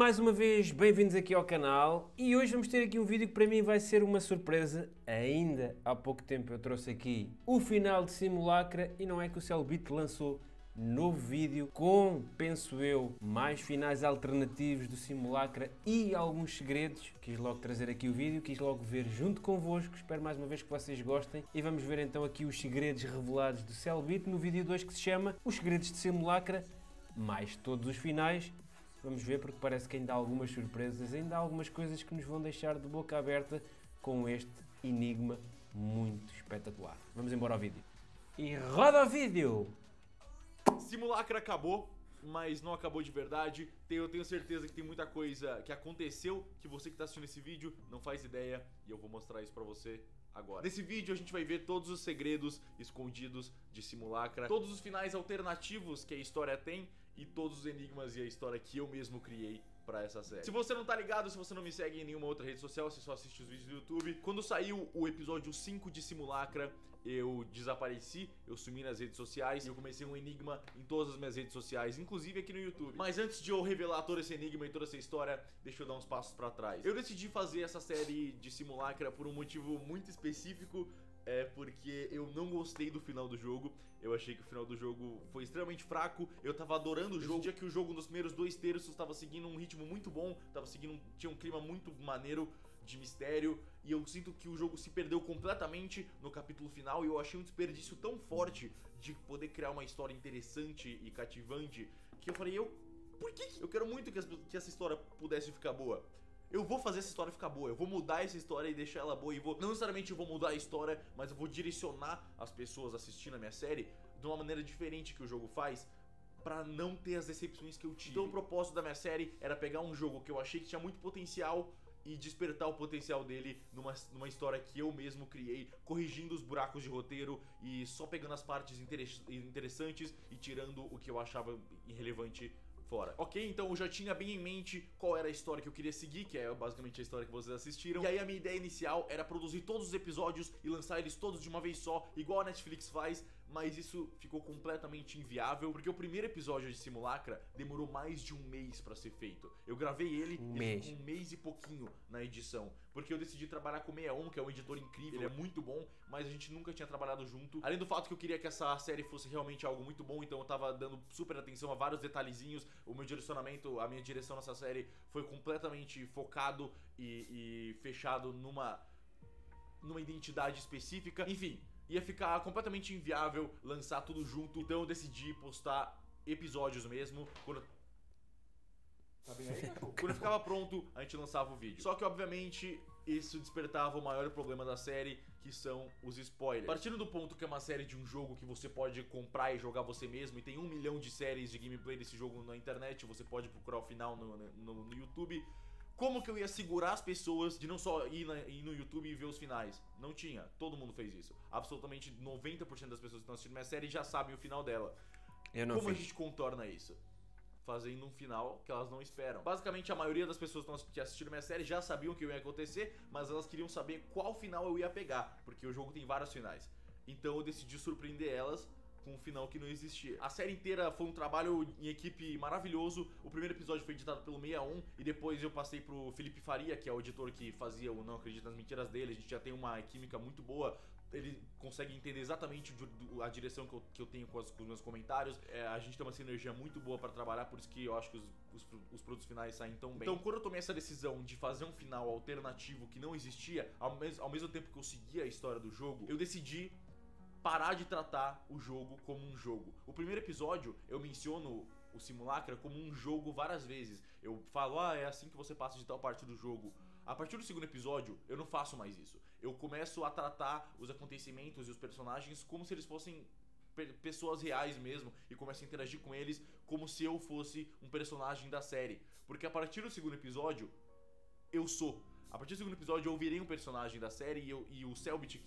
mais uma vez, bem-vindos aqui ao canal e hoje vamos ter aqui um vídeo que para mim vai ser uma surpresa. Ainda há pouco tempo eu trouxe aqui o final de Simulacra e não é que o Cellbit lançou novo vídeo com, penso eu, mais finais alternativos do Simulacra e alguns segredos. Quis logo trazer aqui o vídeo, quis logo ver junto convosco, espero mais uma vez que vocês gostem e vamos ver então aqui os segredos revelados do Cellbit no vídeo 2 que se chama Os Segredos de Simulacra, mais todos os finais. Vamos ver porque parece que ainda há algumas surpresas, ainda há algumas coisas que nos vão deixar de boca aberta com este enigma muito espetacular. Vamos embora ao vídeo. E roda o vídeo! Simulacra acabou, mas não acabou de verdade. Eu tenho certeza que tem muita coisa que aconteceu que você que está assistindo esse vídeo não faz ideia e eu vou mostrar isso pra você agora. Nesse vídeo a gente vai ver todos os segredos escondidos de Simulacra, todos os finais alternativos que a história tem e todos os enigmas e a história que eu mesmo criei pra essa série. Se você não tá ligado, se você não me segue em nenhuma outra rede social, você só assiste os vídeos do YouTube. Quando saiu o episódio 5 de Simulacra, eu desapareci, eu sumi nas redes sociais e eu comecei um enigma em todas as minhas redes sociais, inclusive aqui no YouTube. Mas antes de eu revelar todo esse enigma e toda essa história, deixa eu dar uns passos pra trás. Eu decidi fazer essa série de Simulacra por um motivo muito específico. Porque eu não gostei do final do jogo. Eu achei que o final do jogo foi extremamente fraco. Eu tava adorando o jogo. Eu sentia que o jogo nos primeiros 2 terços tava seguindo um ritmo muito bom, tinha um clima muito maneiro de mistério. E eu sinto que o jogo se perdeu completamente no capítulo final. E eu achei um desperdício tão forte de poder criar uma história interessante e cativante, que eu falei, por que eu quero muito que essa história pudesse ficar boa? Eu vou fazer essa história ficar boa, eu vou mudar essa história e deixar ela boa. Não necessariamente eu vou mudar a história, mas eu vou direcionar as pessoas assistindo a minha série de uma maneira diferente que o jogo faz, pra não ter as decepções que eu tive. Então o propósito da minha série era pegar um jogo que eu achei que tinha muito potencial e despertar o potencial dele numa história que eu mesmo criei, corrigindo os buracos de roteiro e só pegando as partes interessantes e tirando o que eu achava irrelevante fora. Ok, então eu já tinha bem em mente qual era a história que eu queria seguir, que é basicamente a história que vocês assistiram. E aí a minha ideia inicial era produzir todos os episódios e lançar eles todos de uma vez só, igual a Netflix faz, mas isso ficou completamente inviável, porque o primeiro episódio de Simulacra demorou mais de um mês pra ser feito. Eu gravei ele ficou um mês e pouquinho na edição, porque eu decidi trabalhar com o 61, que é um editor incrível, ele é muito bom, mas a gente nunca tinha trabalhado junto. Além do fato que eu queria que essa série fosse realmente algo muito bom, então eu tava dando super atenção a vários detalhezinhos. O meu direcionamento, a minha direção nessa série foi completamente focado e fechado numa identidade específica. Enfim, ia ficar completamente inviável lançar tudo junto, então eu decidi postar episódios mesmo. Tá bem aí? Quando ficava pronto, a gente lançava o vídeo. Só que, obviamente, isso despertava o maior problema da série, que são os spoilers. Partindo do ponto que é uma série de um jogo que você pode comprar e jogar você mesmo, e tem 1 milhão de séries de gameplay desse jogo na internet, você pode procurar o final no YouTube. Como que eu ia segurar as pessoas de não só ir no YouTube e ver os finais? Não tinha, todo mundo fez isso. Absolutamente 90% das pessoas que estão assistindo minha série já sabem o final dela. Como a gente contorna isso? Fazendo um final que elas não esperam. Basicamente a maioria das pessoas que assistiram minha série já sabiam o que ia acontecer, mas elas queriam saber qual final eu ia pegar, porque o jogo tem vários finais. Então eu decidi surpreender elas com um final que não existia. A série inteira foi um trabalho em equipe maravilhoso. O primeiro episódio foi editado pelo 61 e depois eu passei pro Felipe Faria, que é o editor que fazia o Não Acredito nas Mentiras dele. A gente já tem uma química muito boa. Ele consegue entender exatamente a direção que eu tenho com os meus comentários. A gente tem uma sinergia muito boa pra trabalhar, por isso que eu acho que os produtos finais saem tão bem. Então quando eu tomei essa decisão de fazer um final alternativo que não existia, ao mesmo tempo que eu seguia a história do jogo, eu decidi parar de tratar o jogo como um jogo. O primeiro episódio eu menciono o Simulacra como um jogo várias vezes. Eu falo, é assim que você passa de tal parte do jogo. A partir do segundo episódio, eu não faço mais isso. Eu começo a tratar os acontecimentos e os personagens como se eles fossem pessoas reais mesmo, e começo a interagir com eles como se eu fosse um personagem da série. Porque a partir do segundo episódio, eu sou. A partir do segundo episódio, eu virei um personagem da série e o Cellbit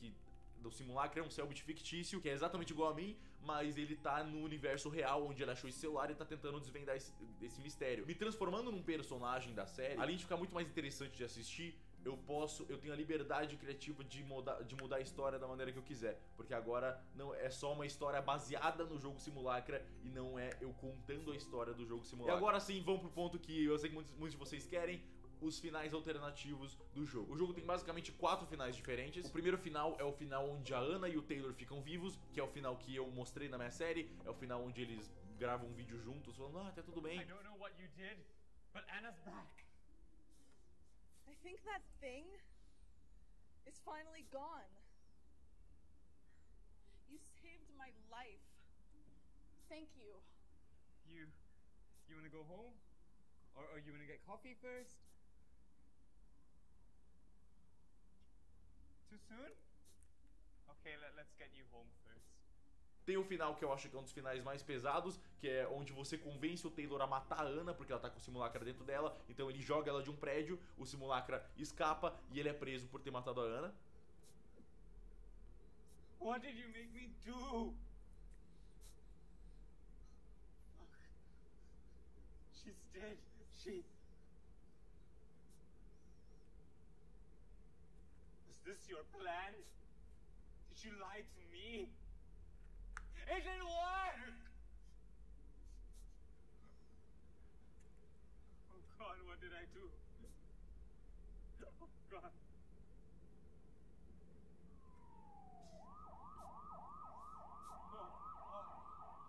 do Simulacra é um Cellbit fictício, que é exatamente igual a mim, mas ele tá no universo real, onde ele achou esse celular e tá tentando desvendar esse mistério. Me transformando num personagem da série, além de ficar muito mais interessante de assistir, eu tenho a liberdade criativa de mudar a história da maneira que eu quiser. Porque agora não é só uma história baseada no jogo Simulacra e não é eu contando a história do jogo Simulacra. E agora sim, vamos pro ponto que eu sei que muitos de vocês querem: os finais alternativos do jogo. O jogo tem basicamente 4 finais diferentes. O primeiro final é o final onde a Anna e o Taylor ficam vivos, que é o final que eu mostrei na minha série. É o final onde eles gravam um vídeo juntos falando, ah, tá tudo bem. I don't know what you did, but Anna's back. I think that thing is finally gone. You saved my life. Thank you. You wanna go home? Or you wanna get coffee first? Too soon? Okay, let's get you home first. Tem o final que eu acho que é um dos finais mais pesados, que é onde você convence o Taylor a matar a Anna, porque ela tá com o Simulacra dentro dela. Então ele joga ela de um prédio, o Simulacra escapa e ele é preso por ter matado a Anna. What did you make me do? She's dead. Was this your plan? Did you lie to me? It didn't work! Oh God, what did I do? Oh God.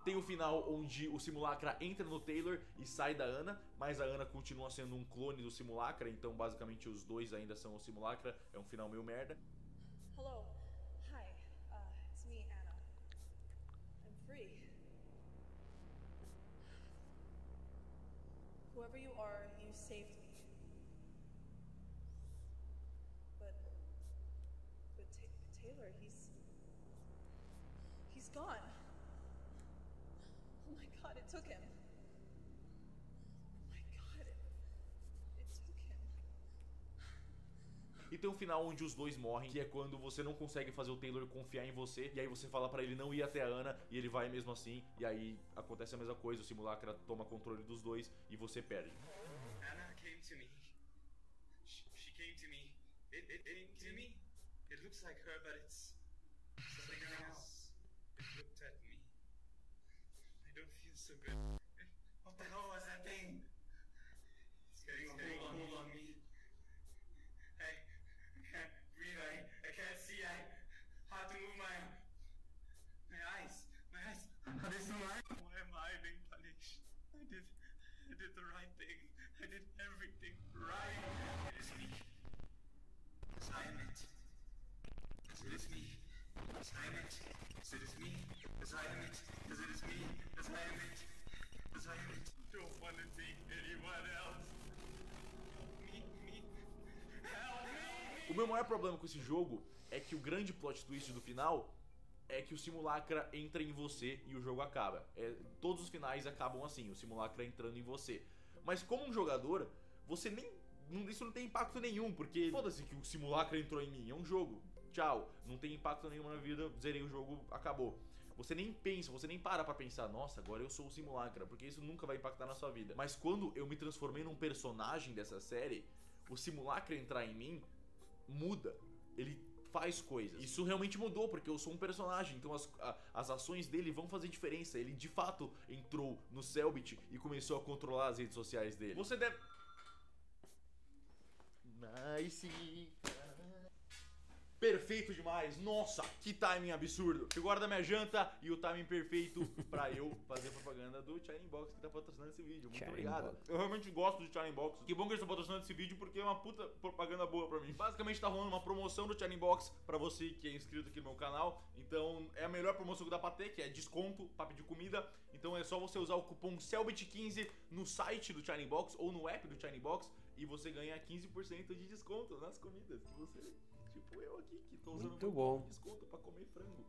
Tem o final onde o Simulacra entra no Taylor e sai da Anna, mas a Anna continua sendo um clone do Simulacra, então basicamente os dois ainda são o Simulacra. É um final meio merda. Hello. Hi. It's me, Anna. I'm free. Whoever you are, you saved me. But Taylor, he's gone. Oh my God, it took him. Oh my God, it took him. E tem um final onde os dois morrem, que é quando você não consegue fazer o Taylor confiar em você, e aí você fala pra ele não ir até a Anna, e ele vai mesmo assim, e aí acontece a mesma coisa, o Simulacra toma controle dos dois e você perde. Anna came to me. She came to me. It came to me. It looks like her, but it's something else. It looked at me. I don't feel so good. What the hell was that thing? It's getting a hold on me. I can't breathe. I can't see. I hard to move my eyes. My eyes. Are they still mine? Why am I being punished? I did the right thing. I did everything right. It is me. As I am it. As it is me. As I am it. As it is me. As I am it. As it is me. As I am it. As I am it. Don't want to be anyone else. Help me. Help me. O meu maior problema com esse jogo é que o grande plot twist do final é que o Simulacra entra em você e o jogo acaba. Todos os finais acabam assim, o Simulacra entrando em você. Mas como um jogador, você nem... Isso não tem impacto nenhum, porque foda-se que o Simulacra entrou em mim, é um jogo. Tchau, não tem impacto nenhum na vida, zerei o jogo, acabou. Você nem pensa, você nem para pra pensar, nossa, agora eu sou o Simulacra, porque isso nunca vai impactar na sua vida. Mas quando eu me transformei num personagem dessa série, o Simulacra entrar em mim muda. Ele faz coisas. Isso realmente mudou, porque eu sou um personagem, então as ações dele vão fazer diferença. Ele de fato entrou no Cellbit e começou a controlar as redes sociais dele. Você deve... Nice. Perfeito demais, nossa, que timing absurdo. Eu guardo a minha janta e o timing perfeito pra eu fazer propaganda do Shining Box, que tá patrocinando esse vídeo. Muito obrigado. Eu realmente gosto do Shining Box. Que bom que eles estão patrocinando esse vídeo, porque é uma puta propaganda boa pra mim. Basicamente tá rolando uma promoção do Shining Box pra você que é inscrito aqui no meu canal. Então é a melhor promoção que dá pra ter, que é desconto pra pedir comida. Então é só você usar o cupom CELBIT15 no site do Shining Box ou no app do Shining Box e você ganha 15% de desconto nas comidas que você... Tipo eu aqui, que tô usando muito bom desconto pra comer frango.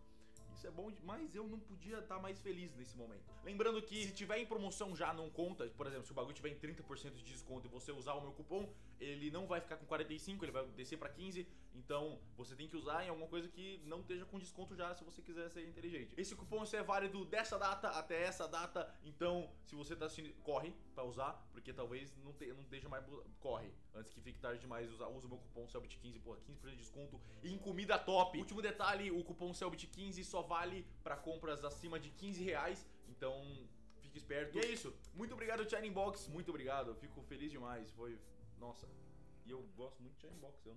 Isso é bom demais, eu não podia estar mais feliz nesse momento. Lembrando que se tiver em promoção já não conta. Por exemplo, se o bagulho tiver em 30% de desconto e você usar o meu cupom, ele não vai ficar com 45, ele vai descer pra 15, então você tem que usar em alguma coisa que não esteja com desconto já, se você quiser ser inteligente. Esse cupom é válido dessa data até essa data, então se você tá assistindo, corre pra usar, porque talvez não esteja mais, corre, antes que fique tarde demais, usa o meu cupom CELBIT15, porra, 15% de desconto em comida top. Último detalhe, o cupom CELBIT15 só vale pra compras acima de R$15, então fique esperto. E é isso, muito obrigado China Inbox, muito obrigado, eu fico feliz demais, foi, nossa, e eu gosto muito de China Inbox, eu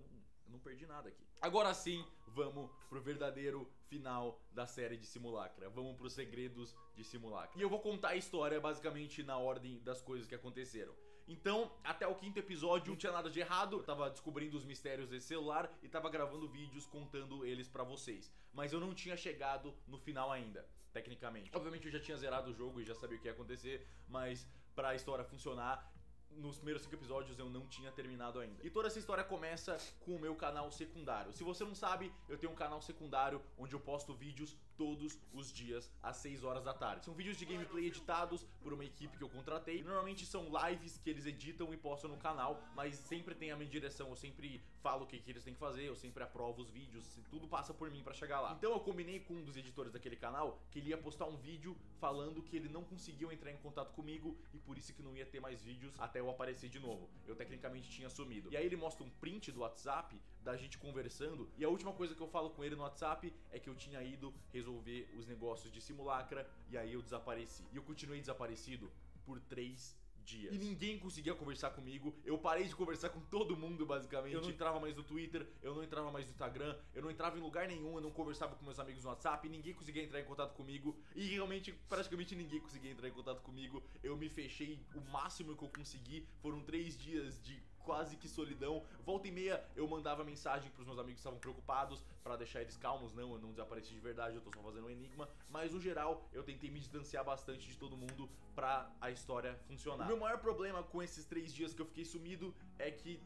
não perdi nada aqui. Agora sim, vamos pro verdadeiro final da série de Simulacra. Vamos pros segredos de Simulacra. E eu vou contar a história basicamente na ordem das coisas que aconteceram. Então, até o 5º episódio, não tinha nada de errado. Eu tava descobrindo os mistérios desse celular e tava gravando vídeos contando eles pra vocês. Mas eu não tinha chegado no final ainda, tecnicamente. Obviamente eu já tinha zerado o jogo e já sabia o que ia acontecer, mas pra história funcionar, nos primeiros 5 episódios eu não tinha terminado ainda. E toda essa história começa com o meu canal secundário. Se você não sabe, eu tenho um canal secundário onde eu posto vídeos todos os dias às 6 horas da tarde. São vídeos de gameplay editados por uma equipe que eu contratei. Normalmente são lives que eles editam e postam no canal, mas sempre tem a minha direção, eu sempre falo o que eles têm que fazer, eu sempre aprovo os vídeos, tudo passa por mim pra chegar lá. Então eu combinei com um dos editores daquele canal que ele ia postar um vídeo falando que ele não conseguiu entrar em contato comigo e por isso que não ia ter mais vídeos até eu aparecer de novo. Eu tecnicamente tinha sumido. E aí ele mostra um print do WhatsApp da gente conversando e a última coisa que eu falo com ele no WhatsApp é que eu tinha ido resolver os negócios de Simulacra e aí eu desapareci. E eu continuei desaparecido por 3 dias. E ninguém conseguia conversar comigo. Eu parei de conversar com todo mundo, basicamente. Eu não entrava mais no Twitter, eu não entrava mais no Instagram, eu não entrava em lugar nenhum, eu não conversava com meus amigos no WhatsApp, ninguém conseguia entrar em contato comigo. E realmente, praticamente ninguém conseguia entrar em contato comigo. Eu me fechei o máximo que eu consegui. Foram 3 dias de quase que solidão. Volta e meia eu mandava mensagem pros meus amigos que estavam preocupados pra deixar eles calmos. Não, eu não desapareci de verdade, eu tô só fazendo um enigma. Mas no geral eu tentei me distanciar bastante de todo mundo pra a história funcionar. O meu maior problema com esses 3 dias que eu fiquei sumido é que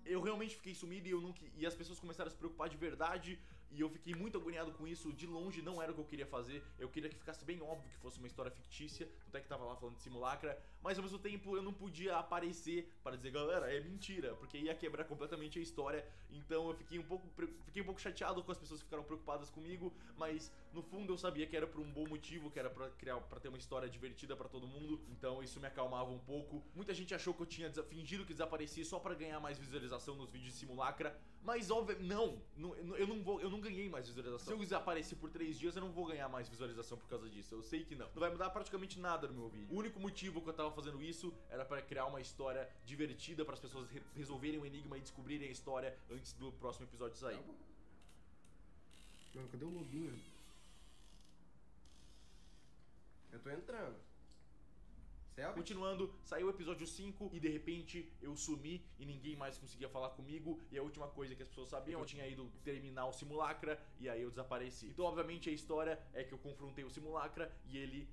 eu realmente fiquei sumido e as pessoas começaram a se preocupar de verdade. E eu fiquei muito agoniado com isso. De longe não era o que eu queria fazer. Eu queria que ficasse bem óbvio que fosse uma história fictícia. Até que tava lá falando de Simulacra. Mas ao mesmo tempo eu não podia aparecer para dizer, galera, é mentira, porque ia quebrar completamente a história. Então eu fiquei um pouco chateado com as pessoas que ficaram preocupadas comigo. Mas no fundo eu sabia que era por um bom motivo, que era pra ter uma história divertida pra todo mundo. Então isso me acalmava um pouco. Muita gente achou que eu tinha fingido que desapareci só pra ganhar mais visualização nos vídeos de Simulacra. Mas óbvio, eu não ganhei mais visualização. Se eu desaparecer por 3 dias, eu não vou ganhar mais visualização por causa disso. Eu sei que não. Não vai mudar praticamente nada no meu vídeo. O único motivo que eu tava fazendo isso era pra criar uma história divertida, para as pessoas resolverem o enigma e descobrirem a história antes do próximo episódio sair. Mano, cadê o login? Eu tô entrando. Continuando, saiu o episódio 5 e de repente eu sumi e ninguém mais conseguia falar comigo. E a última coisa que as pessoas sabiam, eu tinha ido terminar o Simulacra e aí eu desapareci. Então obviamente a história é que eu confrontei o Simulacra e ele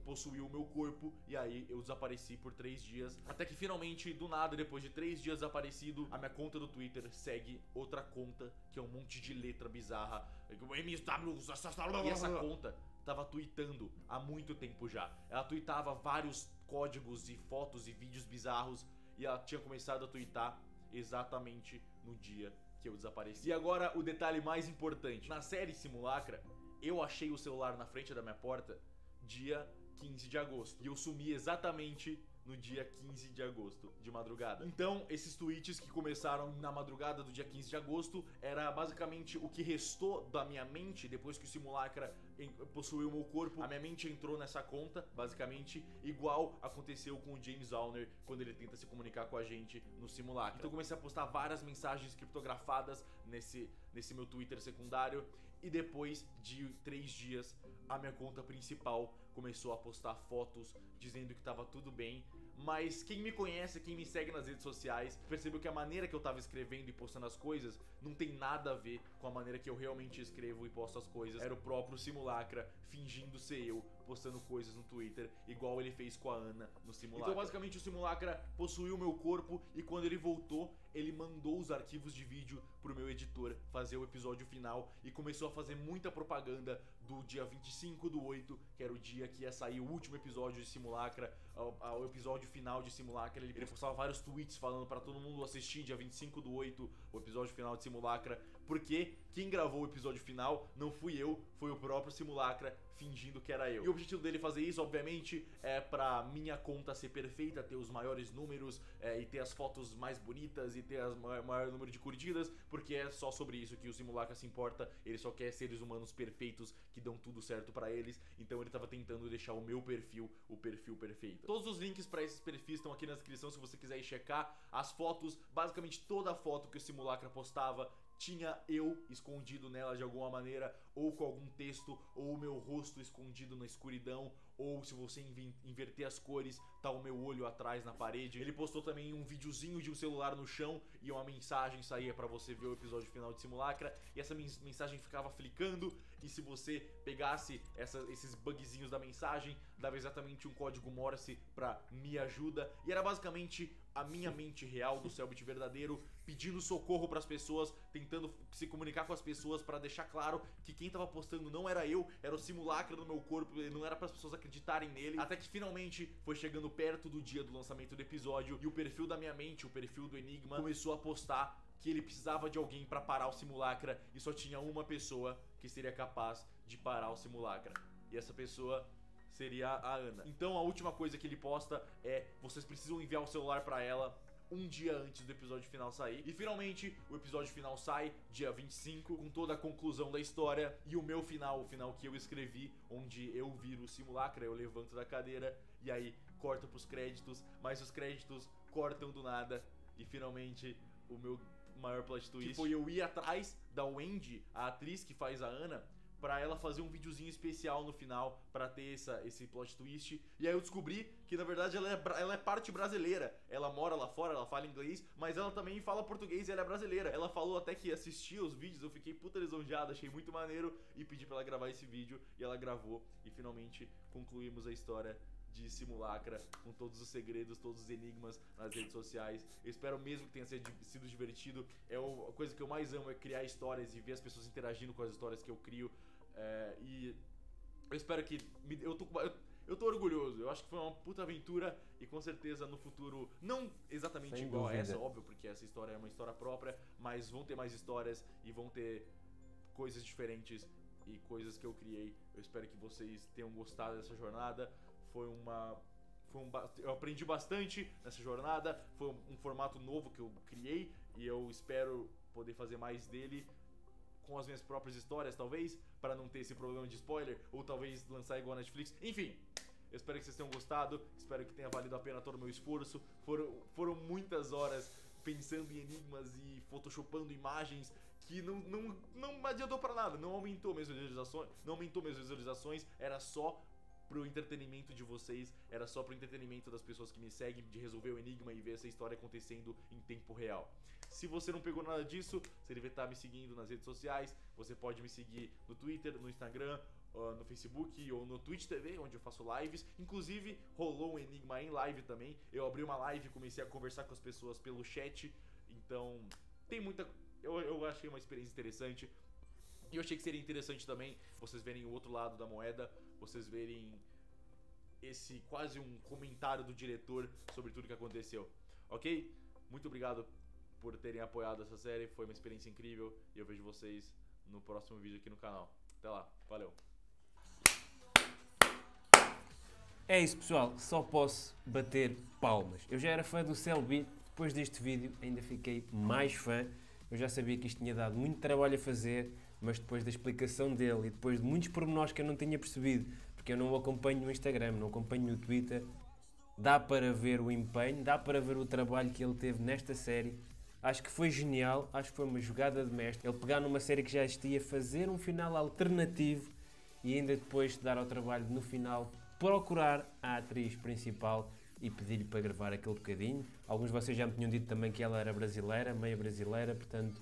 possuiu o meu corpo e aí eu desapareci por 3 dias. Até que finalmente, do nada, depois de 3 dias desaparecido, a minha conta do Twitter segue outra conta que é um monte de letra bizarra. E essa conta tava tweetando há muito tempo já. Ela tweetava vários códigos e fotos e vídeos bizarros e ela tinha começado a tweetar exatamente no dia que eu desapareci. E agora o detalhe mais importante. Na série Simulacra, eu achei o celular na frente da minha porta dia 15 de agosto. E eu sumi exatamente no dia 15 de agosto, de madrugada. Então, esses tweets que começaram na madrugada do dia 15 de agosto era basicamente o que restou da minha mente depois que o Simulacra possuiu o meu corpo. A minha mente entrou nessa conta, basicamente, igual aconteceu com o James Alner quando ele tenta se comunicar com a gente no Simulacra. Então eu comecei a postar várias mensagens criptografadas nesse meu Twitter secundário. E depois de 3 dias, a minha conta principal começou a postar fotos dizendo que tava tudo bem. Mas quem me conhece, quem me segue nas redes sociais, percebeu que a maneira que eu tava escrevendo e postando as coisas não tem nada a ver com a maneira que eu realmente escrevo e posto as coisas. Era o próprio Simulacra fingindo ser eu, postando coisas no Twitter, igual ele fez com a Ana no Simulacra. Então basicamente o Simulacra possuiu meu corpo e quando ele voltou, ele mandou os arquivos de vídeo pro meu editor fazer o episódio final e começou a fazer muita propaganda do dia 25/8, que era o dia que ia sair o último episódio de Simulacra, o episódio final de Simulacra. Ele postava vários tweets falando pra todo mundo assistir dia 25/8, o episódio final de Simulacra, porque quem gravou o episódio final não fui eu, foi o próprio Simulacra fingindo que era eu. E o objetivo dele fazer isso, obviamente, é pra minha conta ser perfeita, ter os maiores números e ter as fotos mais bonitas e ter o maior número de curtidas, porque é só sobre isso que o Simulacra se importa. Ele só quer seres humanos perfeitos que dão tudo certo pra eles, então ele tava tentando deixar o meu perfil o perfil perfeito. Todos os links pra esses perfis estão aqui na descrição se você quiser ir checar as fotos. Basicamente toda a foto que o Simulacra postava tinha eu escondido nela de alguma maneira, ou com algum texto, ou o meu rosto escondido na escuridão, ou se você inverter as cores, tá o meu olho atrás na parede. Ele postou também um videozinho de um celular no chão e uma mensagem saía pra você ver o episódio final de Simulacra, e essa mensagem ficava flicando, e se você pegasse esses bugzinhos da mensagem, dava exatamente um código Morse pra me ajuda, e era basicamente a minha mente real do Cellbit verdadeiro, pedindo socorro pras pessoas, tentando se comunicar com as pessoas pra deixar claro que quem tava postando não era eu, era o Simulacra no meu corpo, não era pras pessoas acreditarem nele. Até que finalmente foi chegando perto do dia do lançamento do episódio e o perfil da minha mente, o perfil do Enigma, começou a postar que ele precisava de alguém pra parar o Simulacra e só tinha uma pessoa que seria capaz de parar o Simulacra. E essa pessoa seria a Ana. Então a última coisa que ele posta é: vocês precisam enviar o celular pra ela um dia antes do episódio final sair. E finalmente o episódio final sai dia 25, com toda a conclusão da história e o meu final, o final que eu escrevi, onde eu viro o Simulacra, eu levanto da cadeira e aí corta pros créditos, mas os créditos cortam do nada e finalmente o meu maior plot twist, que foi eu ir atrás da Wendy, a atriz que faz a Ana, pra ela fazer um videozinho especial no final pra ter esse plot twist. E aí eu descobri que na verdade ela é parte brasileira. Ela mora lá fora, ela fala inglês, mas ela também fala português e ela é brasileira. Ela falou até que assistia os vídeos, eu fiquei puta lisonjeado, achei muito maneiro e pedi pra ela gravar esse vídeo e ela gravou. E finalmente concluímos a história de Simulacra, com todos os segredos, todos os enigmas nas redes sociais. Eu espero mesmo que tenha sido divertido. A coisa que eu mais amo é criar histórias e ver as pessoas interagindo com as histórias que eu crio. E eu espero que... Eu tô orgulhoso, eu acho que foi uma puta aventura e com certeza no futuro, não exatamente Sem igual a dúvida. essa, óbvio, porque essa história é uma história própria, mas vão ter mais histórias e vão ter coisas diferentes e coisas que eu criei. Eu espero que vocês tenham gostado dessa jornada. Eu aprendi bastante nessa jornada, foi um formato novo que eu criei e eu espero poder fazer mais dele com as minhas próprias histórias, talvez, para não ter esse problema de spoiler, ou talvez lançar igual a Netflix. Enfim, eu espero que vocês tenham gostado, espero que tenha valido a pena todo o meu esforço. Foram muitas horas pensando em enigmas e photoshopando imagens que não adiantou para nada, não aumentou minhas visualizações, era só pro entretenimento de vocês, era só pro entretenimento das pessoas que me seguem, de resolver o enigma e ver essa história acontecendo em tempo real. Se você não pegou nada disso, você deve estar me seguindo nas redes sociais. Você pode me seguir no Twitter, no Instagram, no Facebook ou no Twitch TV, onde eu faço lives. Inclusive, rolou um enigma em live também. Eu abri uma live e comecei a conversar com as pessoas pelo chat. Então, tem muita... Eu achei uma experiência interessante. E eu achei que seria interessante também vocês verem o outro lado da moeda, vocês verem esse quase um comentário do diretor sobre tudo que aconteceu, ok? Muito obrigado por terem apoiado essa série, foi uma experiência incrível e eu vejo vocês no próximo vídeo aqui no canal. Até lá, valeu! É isso, pessoal, só posso bater palmas. Eu já era fã do Cellbit, depois deste vídeo ainda fiquei mais fã. Eu já sabia que isto tinha dado muito trabalho a fazer, mas depois da explicação dele e depois de muitos pormenores que eu não tinha percebido, porque eu não o acompanho no Instagram, não o acompanho no Twitter, dá para ver o empenho, dá para ver o trabalho que ele teve nesta série. Acho que foi genial, acho que foi uma jogada de mestre. Ele pegar numa série que já existia, fazer um final alternativo e ainda depois dar ao trabalho de, no final, procurar a atriz principal e pedir-lhe para gravar aquele bocadinho. Alguns de vocês já me tinham dito também que ela era brasileira, meio brasileira, portanto,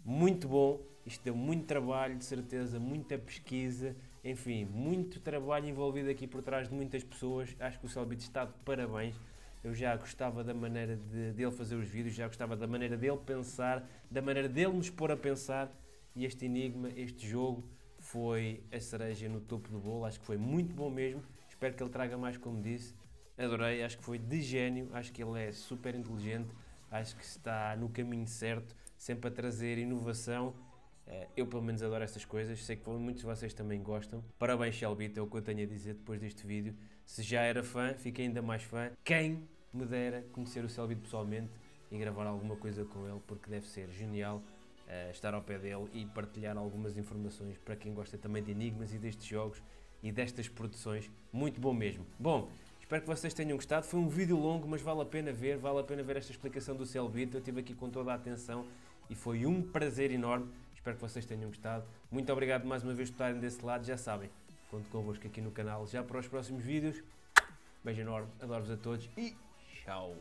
muito bom. Isto deu muito trabalho, de certeza, muita pesquisa. Enfim, muito trabalho envolvido aqui por trás de muitas pessoas. Acho que o Cellbit está de parabéns. Eu já gostava da maneira dele fazer os vídeos, já gostava da maneira dele pensar, da maneira dele nos pôr a pensar. E este enigma, este jogo, foi a cereja no topo do bolo. Acho que foi muito bom mesmo. Espero que ele traga mais, como disse. Adorei, acho que foi de gênio. Acho que ele é super inteligente. Acho que está no caminho certo, sempre a trazer inovação. Eu pelo menos adoro estas coisas, sei que muitos de vocês também gostam. Parabéns, Cellbit, é o que eu tenho a dizer depois deste vídeo. Se já era fã, fiquei ainda mais fã. Quem me dera conhecer o Cellbit pessoalmente e gravar alguma coisa com ele, porque deve ser genial estar ao pé dele e partilhar algumas informações para quem gosta também de enigmas e destes jogos e destas produções. Muito bom mesmo. Bom, espero que vocês tenham gostado. Foi um vídeo longo, mas vale a pena ver esta explicação do Cellbit. Eu estive aqui com toda a atenção e foi um prazer enorme. Espero que vocês tenham gostado. Muito obrigado mais uma vez por estarem desse lado. Já sabem, conto convosco aqui no canal já para os próximos vídeos. Beijo enorme, adoro-vos a todos e tchau!